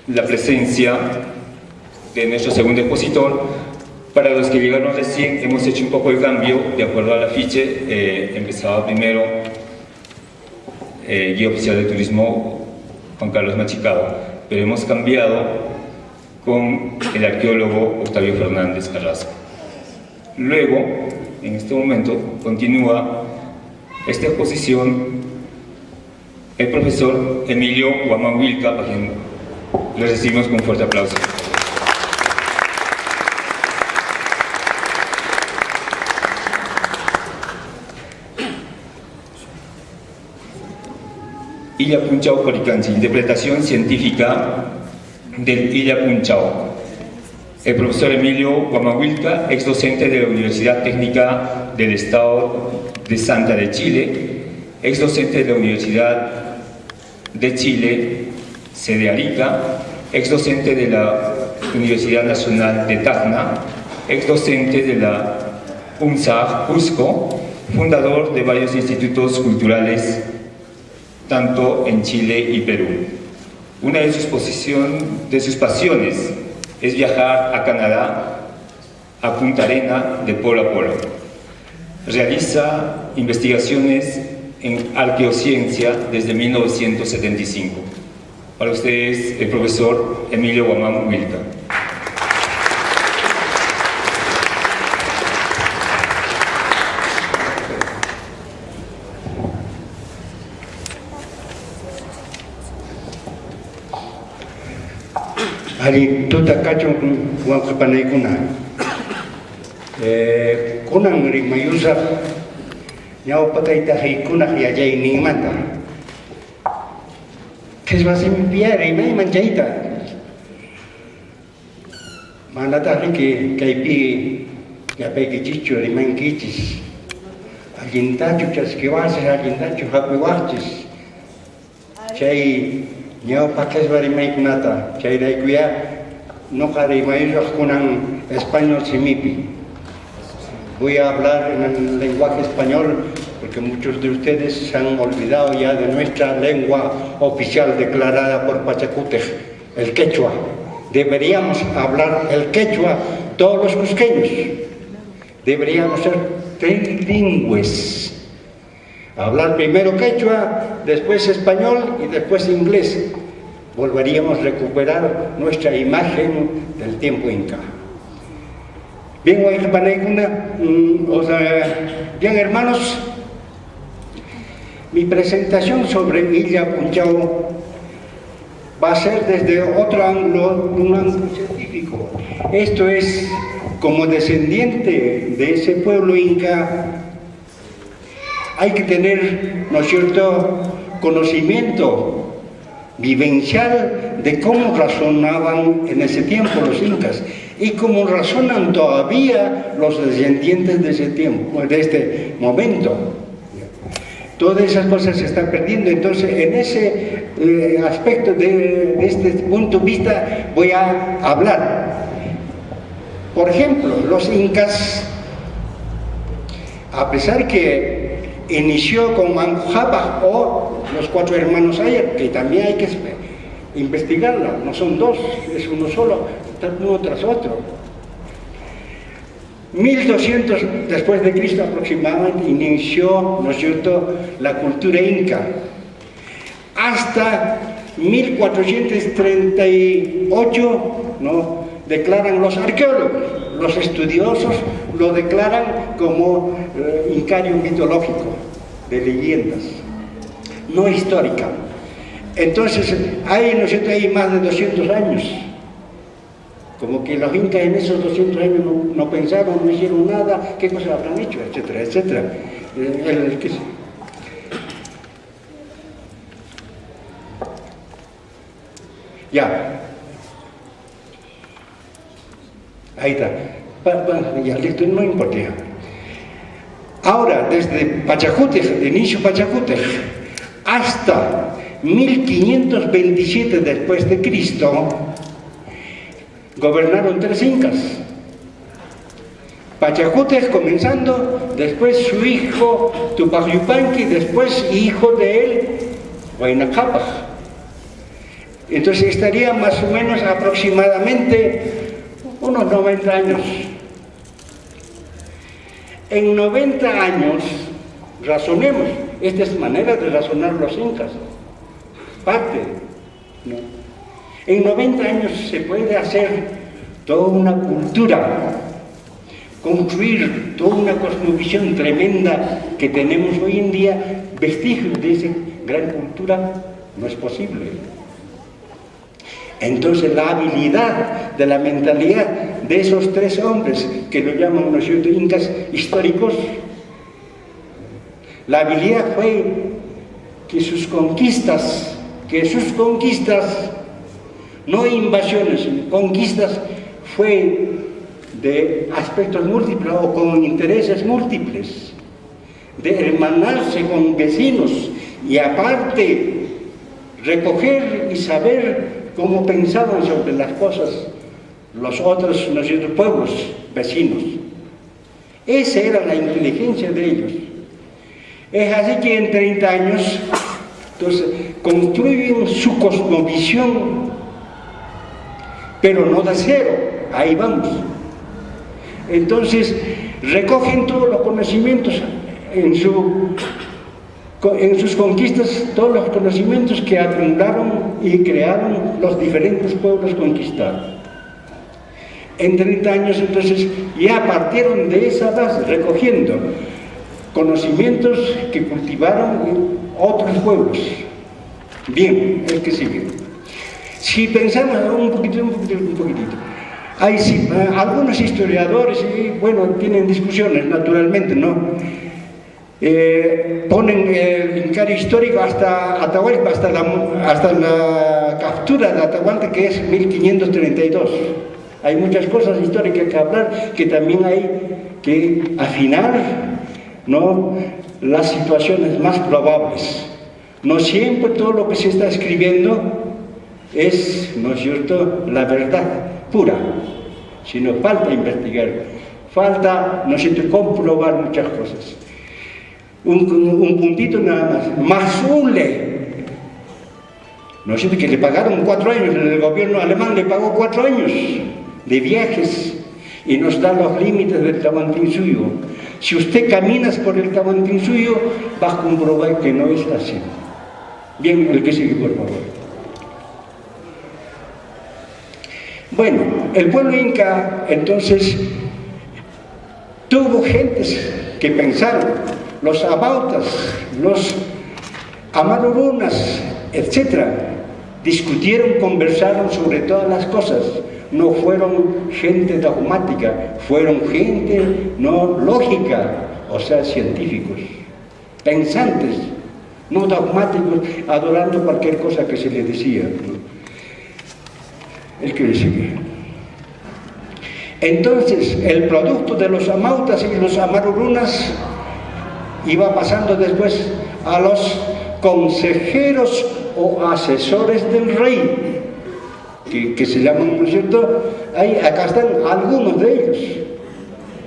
la presencia de nuestro segundo expositor. Para los que llegaron recién, hemos hecho un poco de cambio de acuerdo al afiche. Empezaba primero Guía Oficial de Turismo Juan Carlos Machicado, pero hemos cambiado con el arqueólogo Octavio Fernández Carrasco. Luego, en este momento, continúa esta exposición el profesor Emilio Guamán Wilca, a quien le recibimos con un fuerte aplauso. Illa Punchao Coricanchi, interpretación científica del Illa Punchao. El profesor Emilio Guamán, ex docente de la Universidad Técnica del Estado de Salta de Chile, ex docente de la Universidad de Chile, sede Arica, ex docente de la Universidad Nacional de Tacna, ex docente de la UNSAG Cusco, fundador de varios institutos culturales tanto en Chile y Perú. Una de sus pasiones es viajar a Canadá, a Punta Arena, de polo a polo. Realiza investigaciones en arqueociencia desde 1975. Para ustedes, el profesor Emilio Guamán Wilca. Hari tuta kacung wang kepanai kuna, kunang ri mayusa, nyau patai tahi kuna ya jai ni mata. Kesbasi mimpiare mai manjaita. Mana tahi ke kaipi ya pegi cicu ri mangicis. Aginta cucas kiwasi aginta cuhapi wachis. Cai nyau pakai bari mai kunata, cai dai kuya no kari mai kunang español simipi. Voy a hablar en el lenguaje español porque muchos de ustedes se han olvidado ya de nuestra lengua oficial declarada por Pachacútec, el quechua. Deberíamos hablar el quechua todos los cusqueños. Deberíamos ser trilingües. Hablar primero quechua, después español y después inglés. Volveríamos a recuperar nuestra imagen del tiempo inca. Bien, bien hermanos, mi presentación sobre Illa Punchao va a ser desde otro ángulo, un ángulo científico. Esto es, como descendiente de ese pueblo inca, hay que tener, ¿no es cierto?, conocimiento vivencial de cómo razonaban en ese tiempo los incas y cómo razonan todavía los descendientes de ese tiempo, de este momento. Todas esas cosas se están perdiendo. Entonces, en ese aspecto, de este punto de vista, voy a hablar. Por ejemplo, los incas, a pesar que inició con Manco o los 4 hermanos Ayer, que también hay que investigarlo, no son 2, es uno solo, está uno tras otro. 1200 después de Cristo aproximadamente inició, ¿no es cierto?, la cultura inca. Hasta 1438, ¿no?, declaran los arqueólogos, los estudiosos lo declaran como incario mitológico, de leyendas, no histórica. Entonces, hay, ¿no es cierto?, hay más de 200 años. Como que los incas en esos 200 años no pensaron, no hicieron nada, qué cosas habrán hecho, etcétera, etcétera. Ya. Ahí está. Ya, listo, no importa. Ahora, desde Pachacútec, inicio Pachacútec, hasta 1527 después de Cristo, gobernaron 3 incas. Pachacútec comenzando, después su hijo Tupac Yupanqui, después hijo de él, Huayna Cápac. Entonces estaría más o menos aproximadamente unos 90 años. En 90 años, razonemos, esta es manera de razonar los incas, parte, ¿no? En 90 años se puede hacer toda una cultura, construir toda una cosmovisión tremenda que tenemos hoy en día, vestigios de esa gran cultura, no es posible. Entonces la habilidad de la mentalidad de esos tres hombres, que lo llaman, ¿no es cierto?, incas históricos, la habilidad fue que sus conquistas, no invasiones, conquistas, fue de aspectos múltiples o con intereses múltiples, de hermanarse con vecinos y aparte recoger y saber cómo pensaban sobre las cosas los otros, ¿no es cierto?, pueblos vecinos. Esa era la inteligencia de ellos. Es así que en 30 años, entonces, construyen su cosmovisión, pero no de cero, ahí vamos. Entonces, recogen todos los conocimientos en sus conquistas, todos los conocimientos que acumularon y crearon los diferentes pueblos conquistados. En 30 años, entonces, ya partieron de esa base, recogiendo conocimientos que cultivaron otros pueblos. Bien, el que sigue. Si pensamos un poquitito. Hay algunos historiadores, y bueno, tienen discusiones, naturalmente, ¿no? Ponen el Incario histórico hasta Atahualpa, hasta la captura de Atahualpa, que es 1532. Hay muchas cosas históricas que hablar, que también hay que afinar, ¿no?, las situaciones más probables. No siempre todo lo que se está escribiendo es, ¿no es cierto?, la verdad pura, sino falta investigar, falta, ¿no es cierto?, comprobar muchas cosas. Un puntito nada más. Mazule, ¿no es cierto?, que le pagaron 4 años, el gobierno alemán le pagó 4 años de viajes y nos da los límites del Tahuantinsuyo. Si usted camina por el Tahuantinsuyo, va a comprobar que no es así. Bien, el que sigue, por favor. Bueno, el pueblo inca, entonces, tuvo gentes que pensaron, los amautas, los amarurunas, etc., discutieron, conversaron sobre todas las cosas. No fueron gente dogmática, fueron gente no lógica, o sea, científicos, pensantes, no dogmáticos, adorando cualquier cosa que se les decía, ¿no? El que sigue. Entonces, el producto de los amautas y los amarurunas iba pasando después a los consejeros o asesores del rey, que se llaman, ¿no es cierto? Acá están algunos de ellos.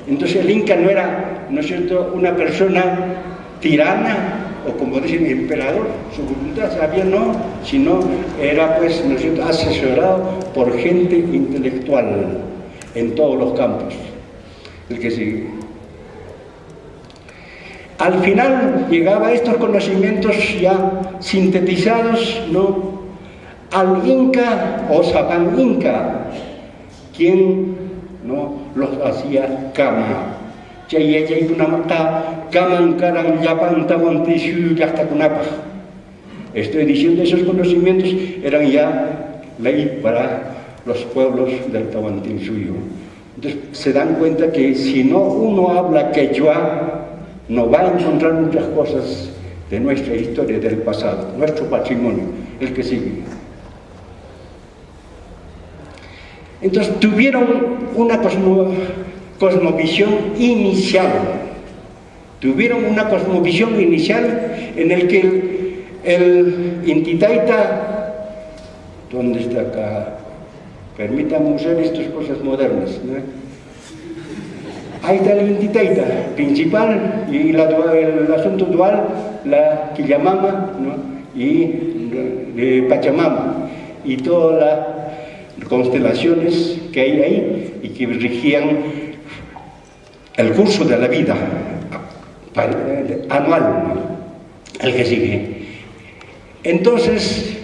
Entonces el Inca no era, ¿no es cierto?, una persona tirana, o como dicen, emperador, su voluntad sabía, no, sino era, pues, ¿no es cierto?, asesorado por gente intelectual en todos los campos. El que sigue. Al final llegaba estos conocimientos ya sintetizados, ¿no?, al Inca o Sapán Inca, quien, ¿no?, los hacía kama. Estoy diciendo, esos conocimientos eran ya ley para los pueblos del Tahuantinsuyo. Entonces se dan cuenta que si no uno habla quechua, no va a encontrar muchas cosas de nuestra historia, del pasado, nuestro patrimonio, el que sigue. Entonces tuvieron una cosmovisión inicial. Tuvieron una cosmovisión inicial en el que el Intitaita, ¿dónde está acá? Permítanme usar estas cosas modernas, ¿no? Ahí está el Intitaita principal y el asunto dual, la Quillamama, ¿no?, y de Pachamama. y todas las constelaciones que hay ahí y que regían el curso de la vida anual, el que sigue. Entonces,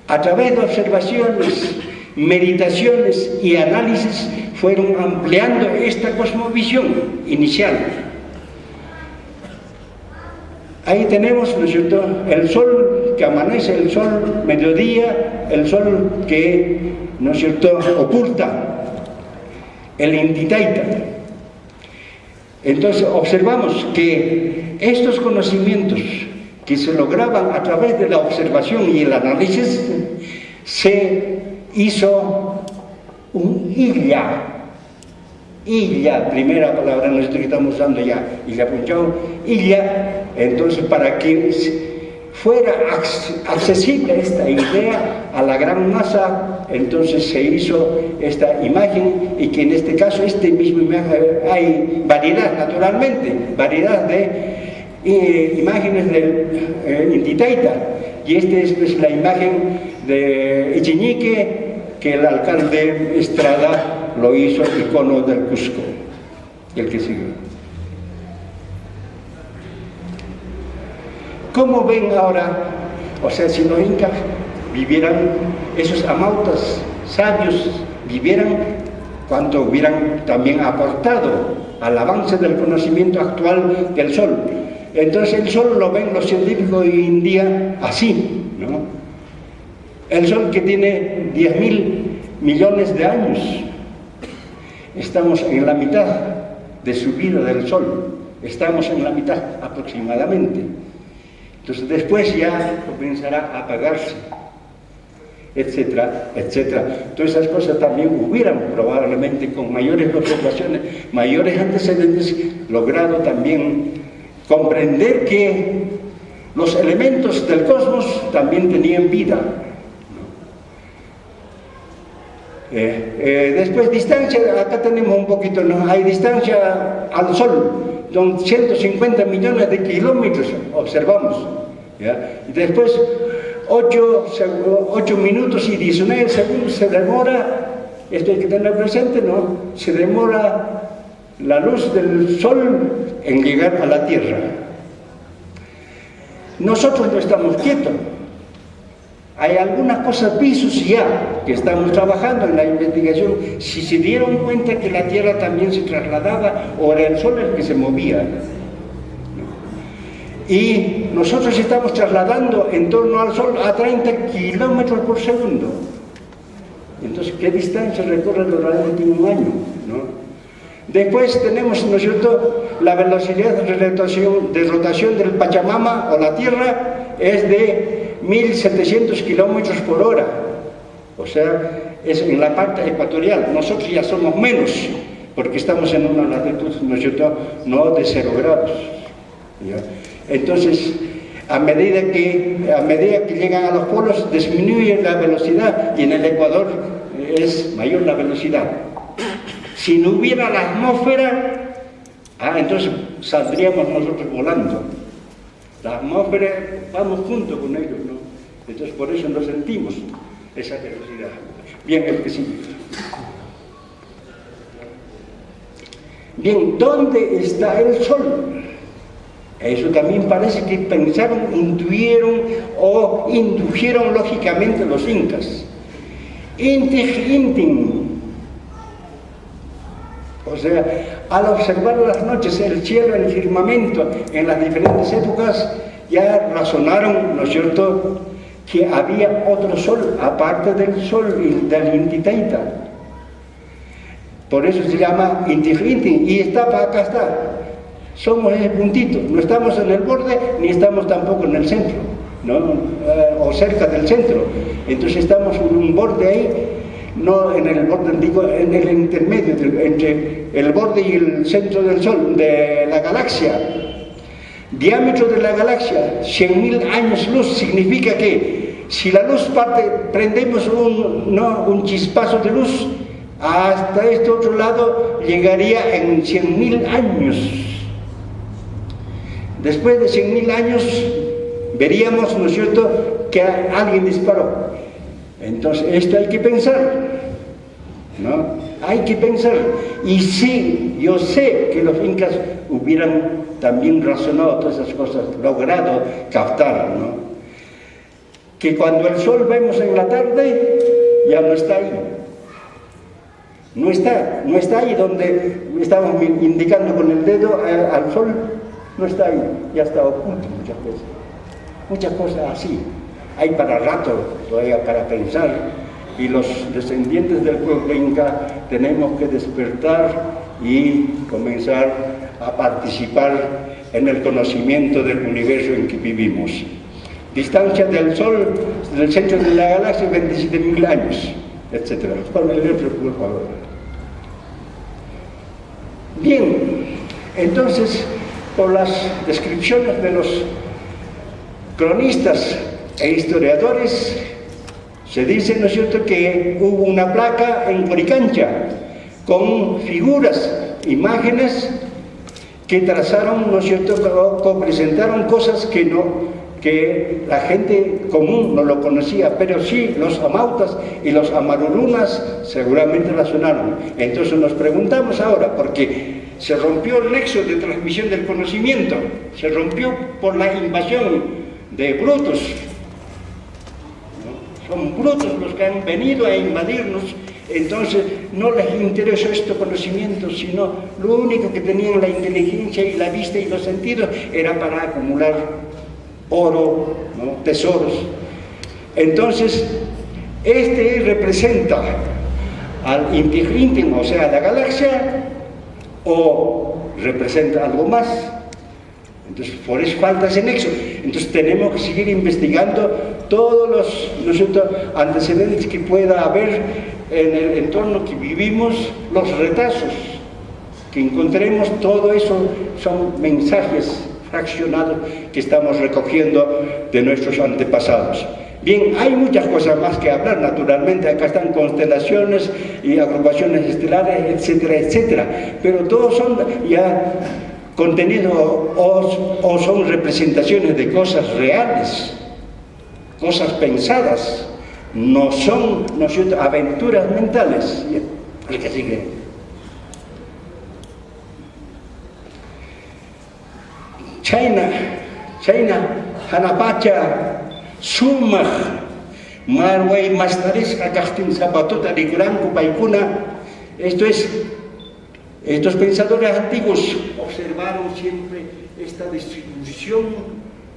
a través de observaciones, meditaciones y análisis, fueron ampliando esta cosmovisión inicial. Ahí tenemos, ¿no es cierto?, el sol que amanece, el sol mediodía, el sol que, ¿no es cierto?, oculta, el Intitaita. Entonces observamos que estos conocimientos que se lograban a través de la observación y el análisis, se hizo un Illa, primera palabra nosotros que estamos usando ya, Illa Punchao, Illa, entonces para que fuera accesible esta idea a la gran masa, entonces se hizo esta imagen, y que en este caso, este mismo imagen, hay variedad naturalmente, variedad de imágenes del Intitaita, y esta es pues, la imagen de Ichiñique, que el alcalde Estrada lo hizo icono del Cusco, y el que sigue. ¿Cómo ven ahora? O sea, si los incas vivieran, esos amautas sabios vivieran, cuánto hubieran también aportado al avance del conocimiento actual del sol. Entonces el sol lo ven los científicos hoy en día así, ¿no? El sol que tiene 10.000 millones de años, estamos en la mitad de su vida del sol, estamos en la mitad aproximadamente. Entonces después ya comenzará a apagarse, etcétera, etcétera. Todas esas cosas también hubieran probablemente con mayores observaciones, mayores antecedentes, logrado también comprender que los elementos del cosmos también tenían vida. Después distancia, acá tenemos un poquito, ¿no? Hay distancia al Sol, donde 150 millones de kilómetros observamos, ¿ya? Y después 8 minutos y 19 segundos se demora, esto hay que tener presente, ¿no? Se demora la luz del Sol en llegar a la Tierra. Nosotros no estamos quietos. Hay algunas cosas visos ya que estamos trabajando en la investigación. Si se dieron cuenta que la Tierra también se trasladaba, o era el Sol el que se movía, y nosotros estamos trasladando en torno al Sol a 30 kilómetros por segundo. Entonces, ¿qué distancia recorre durante un año, ¿no? Después tenemos, ¿no es cierto?, la velocidad de rotación del Pachamama o la Tierra es de 1.700 kilómetros por hora, o sea, es en la parte ecuatorial. Nosotros ya somos menos, porque estamos en una latitud, ¿no es cierto?, no de 0 grados, ¿ya? Entonces, a medida que llegan a los polos, disminuye la velocidad, y en el Ecuador es mayor la velocidad. Si no hubiera la atmósfera, entonces saldríamos nosotros volando. La atmósfera, vamos junto con ellos, ¿no? Entonces por eso no sentimos esa velocidad. Bien, el que sigue. Bien, ¿dónde está el Sol? Eso también parece que pensaron, intuyeron o indujeron lógicamente los incas. Intin. O sea, al observar las noches, el cielo, el firmamento, en las diferentes épocas, ya razonaron, ¿no es cierto?, que había otro sol, aparte del sol del Intitaita. Por eso se llama Inti, y acá está. Somos ese puntito, no estamos en el borde, ni estamos tampoco en el centro, ¿no? O cerca del centro. Entonces estamos en un borde ahí, no en el borde, digo, en el intermedio entre el borde y el centro del Sol, de la galaxia. Diámetro de la galaxia, 100.000 años luz. Significa que si la luz parte, prendemos un chispazo de luz, hasta este otro lado llegaría en 100.000 años. Después de 100.000 años veríamos, ¿no es cierto?, que alguien disparó. Entonces, esto hay que pensar, ¿no? Hay que pensar. Y sí, yo sé que los incas hubieran también razonado todas esas cosas, logrado captar, ¿no? Que cuando el sol vemos en la tarde, ya no está ahí. No está ahí donde estamos indicando con el dedo al sol, no está ahí, ya está oculto muchas veces. Muchas cosas así. Hay para rato todavía para pensar, y los descendientes del pueblo inca tenemos que despertar y comenzar a participar en el conocimiento del universo en que vivimos. Distancia del Sol, del centro de la galaxia, 27.000 años, etc. Ponle el otro, por favor. Bien, entonces, por las descripciones de los cronistas e historiadores, se dice, ¿no es cierto?, que hubo una placa en Coricancha con figuras, imágenes que trazaron, ¿no es cierto?, que presentaron cosas que la gente común no lo conocía, pero sí los amautas y los amarurunas seguramente razonaron. Entonces nos preguntamos ahora, porque se rompió el nexo de transmisión del conocimiento, se rompió por la invasión de brutos. Son brutos los que han venido a invadirnos, entonces no les interesó este conocimiento, sino lo único que tenían la inteligencia y la vista y los sentidos era para acumular oro, ¿no?, tesoros. Entonces, este representa al íntimo, o sea, a la galaxia, o representa algo más. Entonces, por eso falta ese nexo. Entonces, tenemos que seguir investigando todos los, ¿no es cierto?, antecedentes que pueda haber en el entorno que vivimos, los retazos que encontremos, todo eso son mensajes fraccionados que estamos recogiendo de nuestros antepasados. Bien, hay muchas cosas más que hablar, naturalmente, acá están constelaciones y agrupaciones estelares, etcétera, etcétera, pero todos son ya contenidos o son representaciones de cosas reales, cosas pensadas, no son, ¿no es cierto?, aventuras mentales. Bien, el que sigue. China, Hanapacha, Sumaj, Marway, Mastares, Acastin, Zapatota, Ricuranco, Paikuna. Estos pensadores antiguos observaron siempre esta distribución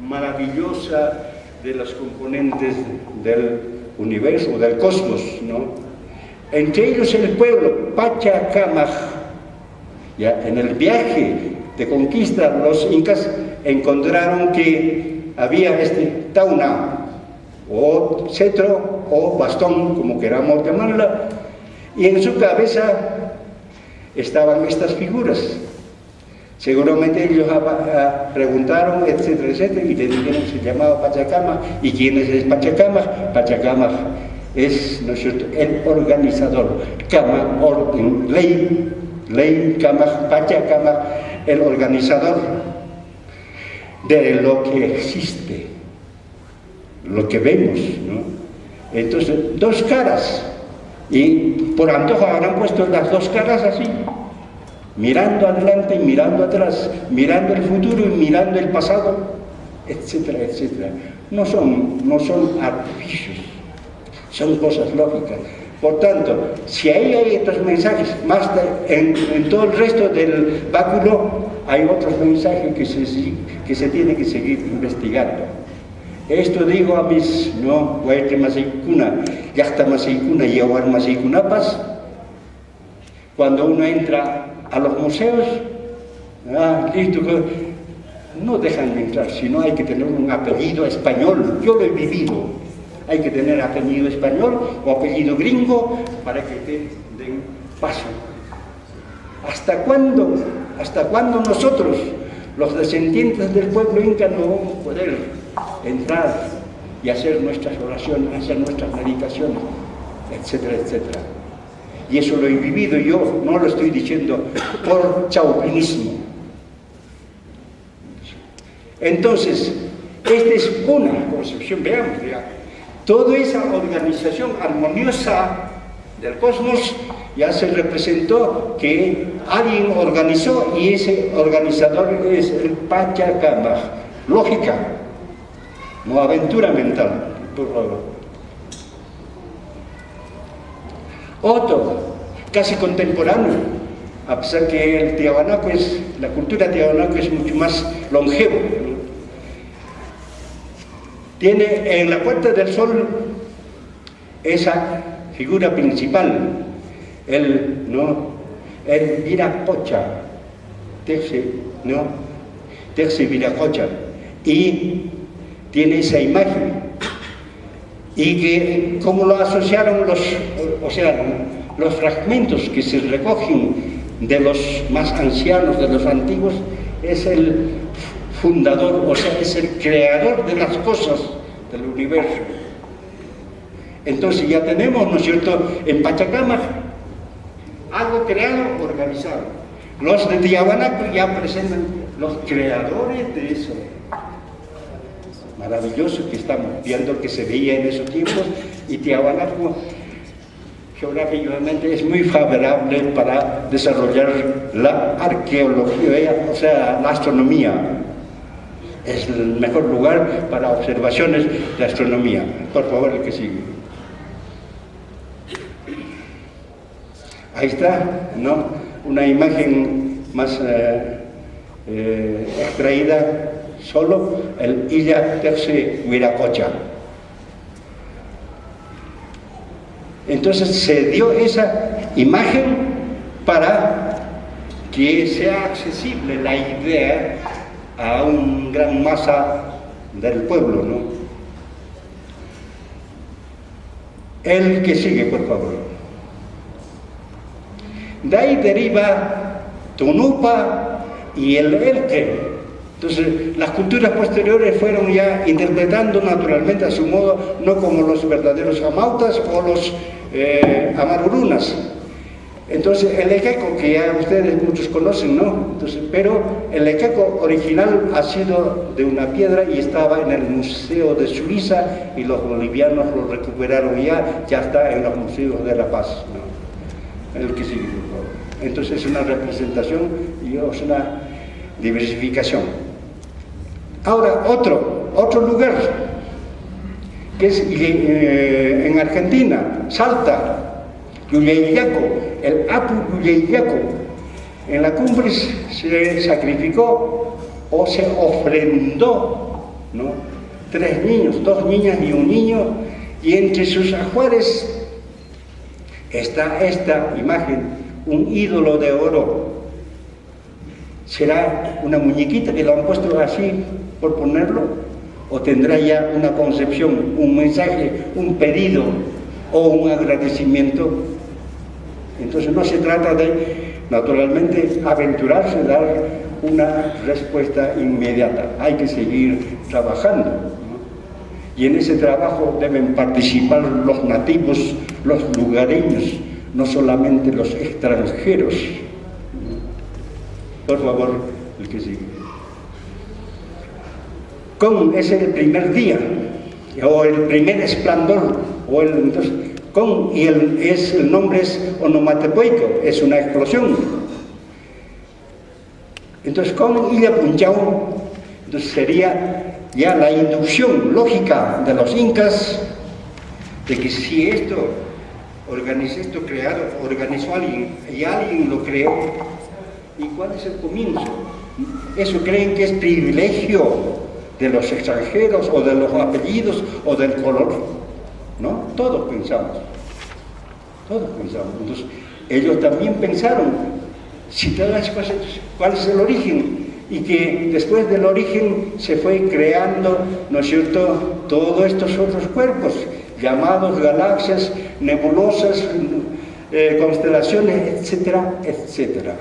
maravillosa de los componentes del universo, del cosmos, ¿no? Entre ellos el pueblo Pachacamac. Ya en el viaje de conquista, los incas encontraron que había tauna, o cetro, o bastón, como queramos llamarla, y en su cabeza estaban estas figuras. Seguramente ellos preguntaron, etcétera, etcétera, y le dijeron que se llamaba Pachacamac. ¿Y quién es Pachacamac? Pachacamac es, ¿no es cierto?, el organizador. Kama, orden, ley, Kama, Pachacamac, el organizador de lo que existe, lo que vemos, ¿no? Entonces, dos caras, y por antojo habrán puesto las dos caras así, mirando adelante y mirando atrás, mirando el futuro y mirando el pasado, etcétera, etcétera. No son artificios, son cosas lógicas. Por tanto, si ahí hay estos mensajes, más en todo el resto del báculo hay otros mensajes que se tienen que seguir investigando. Esto digo a mis, no, Huaytemaseicuna, Yaxtamaseicuna y Ahuarmaseicunapas, cuando uno entra a los museos, listo, no dejan entrar, sino hay que tener un apellido español. Yo lo he vivido. Hay que tener apellido español o apellido gringo para que te den paso. ¿Hasta cuándo nosotros, los descendientes del pueblo inca, no vamos a poder entrar y hacer nuestras oraciones, hacer nuestras meditaciones, etcétera, etcétera? Y eso lo he vivido yo, no lo estoy diciendo por chauvinismo. Entonces, esta es una concepción, veamos ya. Toda esa organización armoniosa del cosmos ya se representó que alguien organizó y ese organizador es el Pachacamac. Lógica, no aventura mental, por favor. Otro, casi contemporáneo, a pesar que el Tiahuanaco la cultura tiahuanaco es mucho más longevo. Tiene en la Puerta del Sol esa figura principal, el Viracocha, Terce Viracocha, y tiene esa imagen, y que como lo asociaron los fragmentos que se recogen de los más ancianos, de los antiguos, es el fundador, o sea, es el creador de las cosas del universo. Entonces ya tenemos, ¿no es cierto?, en Pachacamac algo creado, organizado. Los de Tiahuanaco ya presentan los creadores de eso. Maravilloso que estamos viendo que se veía en esos tiempos, y Tiahuanaco geográficamente es muy favorable para desarrollar la arqueología, o sea, la astronomía. Es el mejor lugar para observaciones de astronomía. Por favor, el que sigue. Ahí está, ¿no? Una imagen más extraída, solo el Illa Terce Viracocha. Entonces se dio esa imagen para que sea accesible la idea a una gran masa del pueblo, ¿no? El que sigue, por favor. De ahí deriva Tunupa y el Elquen. Entonces, las culturas posteriores fueron ya interpretando naturalmente a su modo, no como los verdaderos amautas o los amarurunas. Entonces, el equeco, que ya ustedes muchos conocen, ¿no? Entonces, pero el equeco original ha sido de una piedra y estaba en el Museo de Suiza, y los bolivianos lo recuperaron ya está en los museos de La Paz, ¿no? El que sigue, por favor. Entonces, es una representación y es una diversificación. Ahora, otro lugar, que es en Argentina, Salta, Llullayaco, el Apu Llullayaco. En la cumbre se sacrificó o se ofrendó, ¿no?, 3 niños, 2 niñas y un niño, y entre sus ajuares está esta imagen, un ídolo de oro. ¿Será una muñequita que lo han puesto así por ponerlo? ¿O tendrá ya una concepción, un mensaje, un pedido o un agradecimiento? Entonces no se trata de, naturalmente, aventurarse a dar una respuesta inmediata. Hay que seguir trabajando, ¿no? Y en ese trabajo deben participar los nativos, los lugareños, no solamente los extranjeros. Por favor, el que sigue. Con es el primer día, o el primer esplendor, o entonces, con, y el nombre es onomatopoico, es una explosión. Entonces, con Illa Punchao, entonces sería ya la inducción lógica de los incas de que si esto organizó alguien, y alguien lo creó, ¿y cuál es el comienzo? Eso creen que es privilegio de los extranjeros, o de los apellidos, o del color, ¿no? Todos pensamos. Entonces, ellos también pensaron, si todas las cosas, ¿cuál es el origen? Y que después del origen se fue creando, ¿no es cierto?, todos estos otros cuerpos, llamados galaxias, nebulosas, constelaciones, etcétera, etcétera.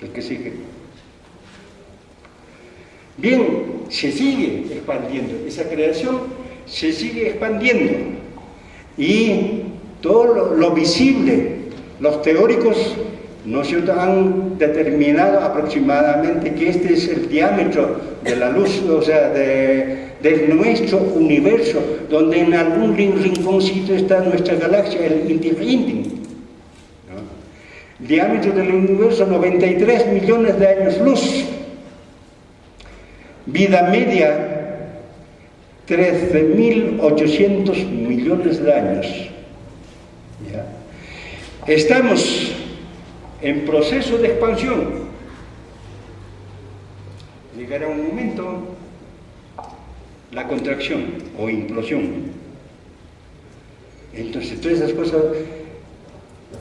El que sigue. Bien, se sigue expandiendo, esa creación se sigue expandiendo, y todo lo visible, los teóricos, ¿no es cierto?, han determinado aproximadamente que este es el diámetro de la luz, o sea, de de nuestro universo, donde en algún rinconcito está nuestra galaxia, el Inti Raymi. Diámetro del universo 93 millones de años luz. Vida media 13.800 millones de años. ¿Ya? Estamos en proceso de expansión. Llegará un momento, la contracción o implosión. Entonces todas esas cosas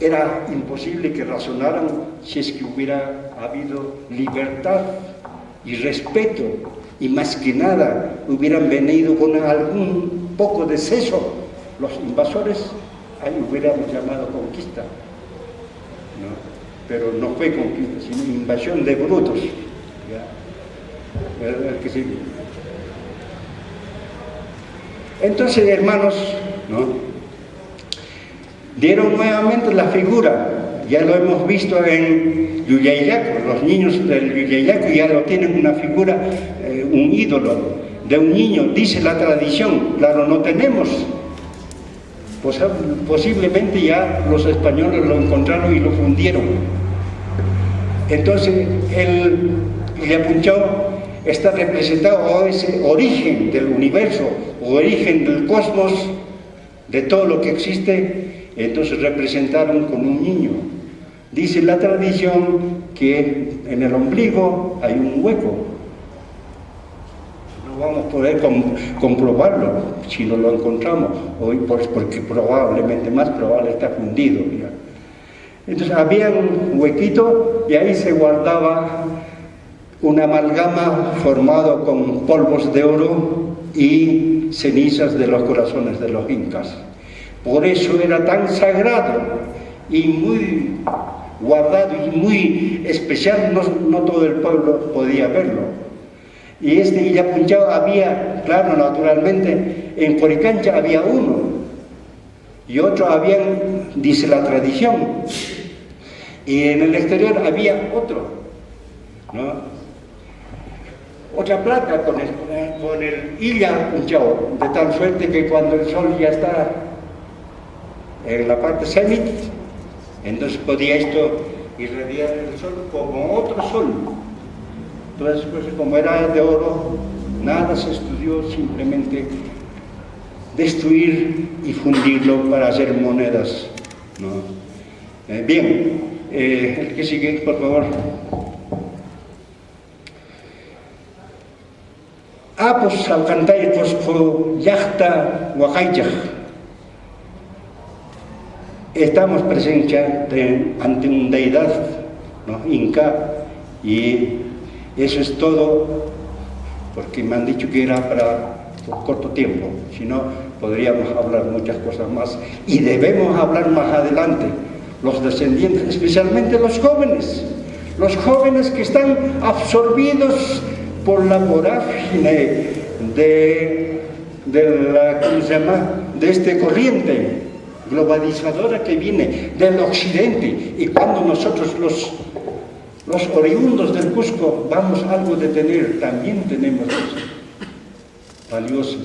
era imposible que razonaran si es que hubiera habido libertad y respeto, y más que nada hubieran venido con algún poco de seso los invasores. Ahí hubiéramos llamado conquista, ¿no? Pero no fue conquista, sino invasión de brutos, ¿ya? ¿Verdad que sí? Entonces, hermanos, ¿no?, dieron nuevamente la figura. Ya lo hemos visto en Yuyayaco. Los niños del Yuyayaco ya lo tienen una figura, un ídolo de un niño, dice la tradición. Claro, no tenemos. Pues, posiblemente ya los españoles lo encontraron y lo fundieron. Entonces, el Illapunchao está representado a ese origen del universo, origen del cosmos, de todo lo que existe. Entonces representaron con un niño. Dice la tradición que en el ombligo hay un hueco. No vamos a poder comprobarlo si no lo encontramos hoy, porque probablemente, más probable, está fundido, ¿ya? Entonces había un huequito y ahí se guardaba una amalgama formado con polvos de oro y cenizas de los corazones de los incas. Por eso era tan sagrado y muy guardado y muy especial, no todo el pueblo podía verlo. Y este Illapunchao había, claro, naturalmente, en Coricancha había uno, y otro habían, dice la tradición, y en el exterior había otro, ¿no? Otra placa con el Illapunchao, de tal suerte que cuando el sol ya está en la parte cenit, entonces podía esto irradiar el sol como otro sol. Entonces, pues, como era de oro, nada se estudió, simplemente destruir y fundirlo para hacer monedas, ¿no? Bien, el que sigue, por favor. Pues alcantay cosco yachta huacayach. Estamos presentes ante una deidad, ¿no?, inca, y eso es todo, porque me han dicho que era por corto tiempo, si no podríamos hablar muchas cosas más, y debemos hablar más adelante. Los descendientes, especialmente los jóvenes que están absorbidos por la vorágine de la, ¿cómo se llama?, de este corriente globalizadora que viene del occidente, y cuando nosotros los oriundos del Cusco vamos algo de tener, también tenemos valiosos,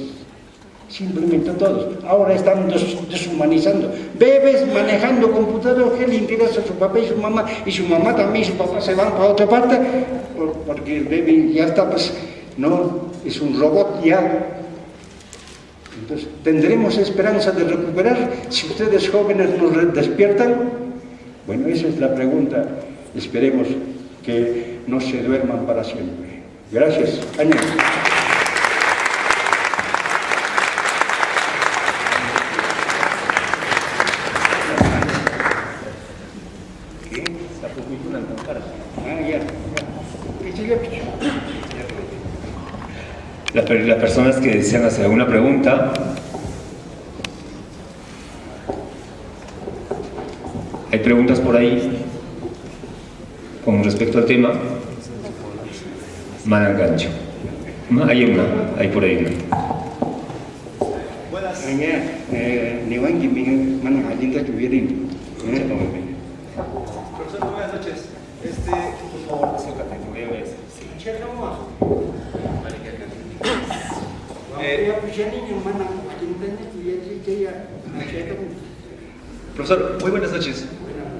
simplemente todos. Ahora están deshumanizando, bebés manejando computador, que le interesa a su papá y su mamá también y su papá se van para otra parte, porque el bebé ya está, pues, no, es un robot ya. Entonces, ¿tendremos esperanza de recuperar si ustedes jóvenes nos despiertan? Bueno, esa es la pregunta. Esperemos que no se duerman para siempre. Gracias. Año. Las personas que desean hacer alguna pregunta, ¿hay preguntas por ahí con respecto al tema? Manangancho. Hay una, hay por ahí una. Buenas. Profesor, buenas noches. Por favor, acércate, que voy a ver. Profesor, muy buenas noches.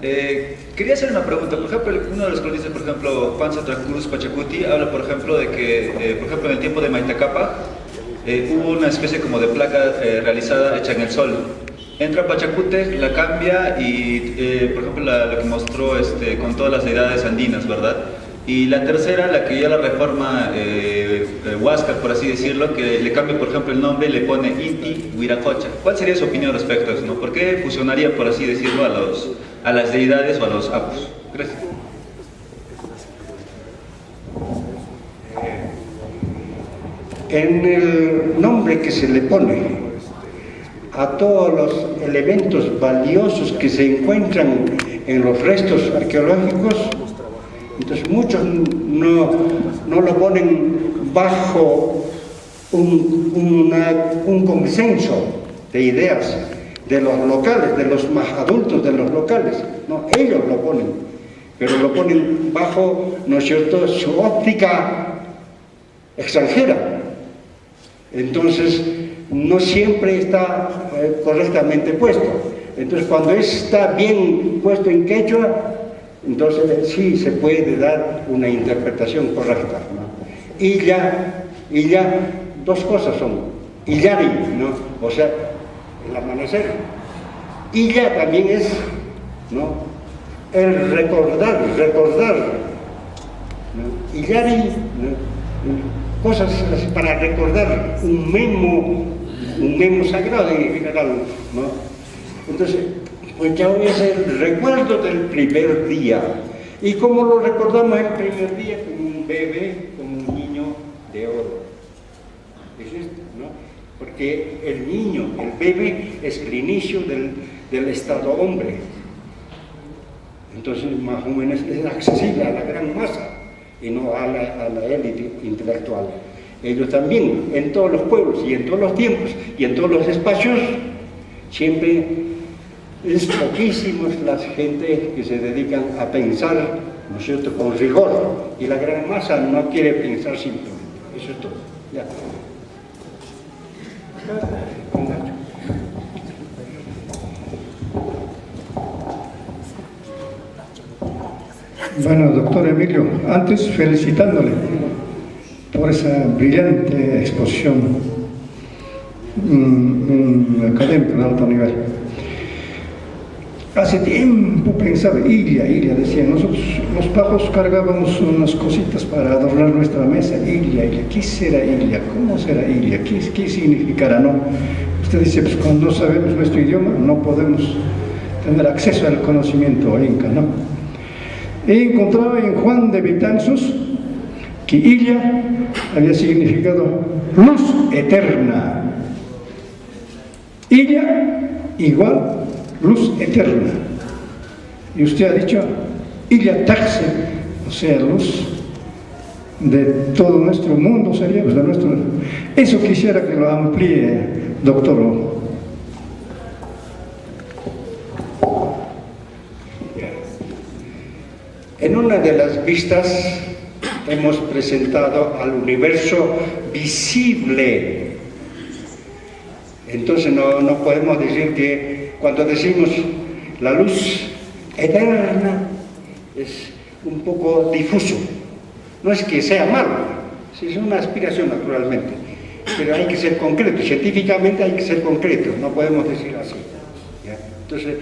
Quería hacer una pregunta. Por ejemplo, uno de los cronistas, por ejemplo, Juan Santa Cruz Pachacuti, habla, por ejemplo, de que, por ejemplo, en el tiempo de Maitacapa, hubo una especie como de placa realizada hecha en el sol. Entra Pachacute, la cambia y, por ejemplo, la que mostró con todas las deidades andinas, ¿verdad? Y la tercera, la que ya la reforma Huáscar, por así decirlo, que le cambia, por ejemplo, el nombre y le pone Inti Huiracocha. ¿Cuál sería su opinión respecto a eso, no? ¿Por qué fusionaría, por así decirlo, a las deidades o a los apus? Gracias. En el nombre que se le pone a todos los elementos valiosos que se encuentran en los restos arqueológicos, entonces muchos no lo ponen bajo un consenso de ideas de los locales, de los más adultos de los locales. No, ellos lo ponen, pero lo ponen bajo, ¿no es cierto?, su óptica extranjera. Entonces, no siempre está correctamente puesto. Entonces, cuando está bien puesto en quechua, entonces sí se puede dar una interpretación correcta, ¿no? Y ya dos cosas son. Illari, ¿no? O sea, el amanecer. Illa también es, ¿no?, el recordar, ¿no? Illari, ¿no?, cosas para recordar un memo sagrado en general, ¿no? Entonces, pues ya es el recuerdo del primer día. ¿Y cómo lo recordamos el primer día? Como un bebé, como un niño de oro. Es esto, ¿no? Porque el niño, el bebé, es el inicio del estado hombre. Entonces, más o menos es accesible a la gran masa y no a la élite intelectual. Ellos también, en todos los pueblos y en todos los tiempos y en todos los espacios, siempre es poquísimos las gente que se dedican a pensar, ¿no es cierto?, con rigor, y la gran masa no quiere pensar simplemente. Eso es todo. Ya. Bueno, doctor Emilio, antes felicitándole por esa brillante exposición, académica de alto nivel. Hace tiempo pensaba, Ilia, decían, nosotros los pajos cargábamos unas cositas para adornar nuestra mesa, Ilia, ¿qué será Ilia? ¿Cómo será Ilia? ¿Qué significará? No, usted dice, pues cuando no sabemos nuestro idioma no podemos tener acceso al conocimiento inca, ¿no? He encontrado en Juan de Betanzos que Ilia había significado luz eterna. Ilia igual luz eterna. Y usted ha dicho Ilia Taxe, o sea, luz de todo nuestro mundo sería, pues de nuestro. Eso quisiera que lo amplíe, doctor. En una de las vistas hemos presentado al universo visible. Entonces no podemos decir que cuando decimos la luz eterna es un poco difuso. No es que sea malo, es una aspiración naturalmente, pero hay que ser concreto, científicamente hay que ser concreto, no podemos decir así. ¿Ya? Entonces,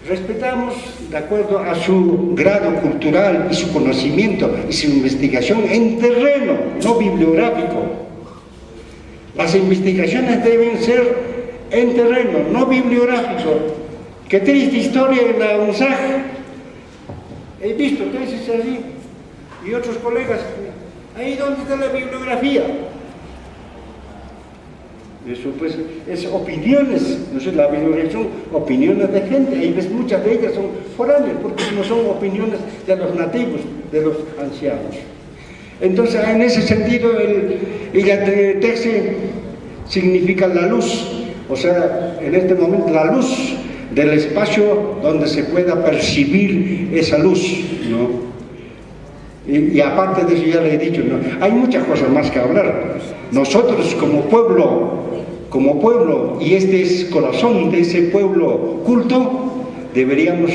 respetamos de acuerdo a su grado cultural y su conocimiento y su investigación en terreno, no bibliográfico. Las investigaciones deben ser en terreno, no bibliográfico. Qué triste historia en la UNSAG. He visto tesis así y otros colegas. Ahí donde está la bibliografía. Eso pues es opiniones, no sé, la bibliografía son opiniones de gente, y ves, muchas de ellas son foráneas, porque no son opiniones de los nativos, de los ancianos. Entonces, en ese sentido, el Texe significa la luz, o sea, en este momento la luz del espacio donde se pueda percibir esa luz, ¿no? Y aparte de eso ya le he dicho, ¿no? Hay muchas cosas más que hablar. nosotros como pueblo, y este es corazón de ese pueblo culto, deberíamos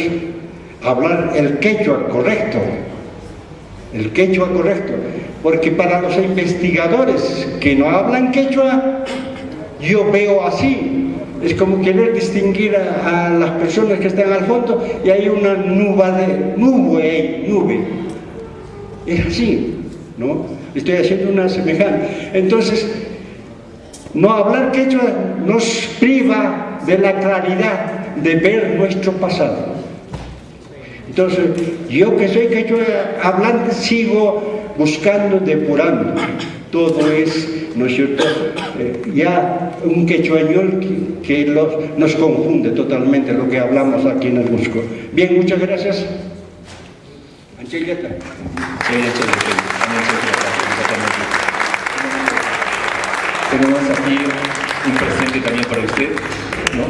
hablar el quechua correcto, porque para los investigadores que no hablan quechua, yo veo así, es como querer distinguir a las personas que están al fondo y hay una nube, es así, ¿no? Estoy haciendo una semejanza. Entonces, no hablar quechua nos priva de la claridad de ver nuestro pasado. Entonces, yo que soy quechua hablante sigo buscando, depurando. Todo es, ¿no es cierto?, ya un quechuañol que nos confunde totalmente lo que hablamos aquí en el Cusco. Bien, muchas gracias. Anchelieta. Tenemos aquí un presente también para usted, ¿no?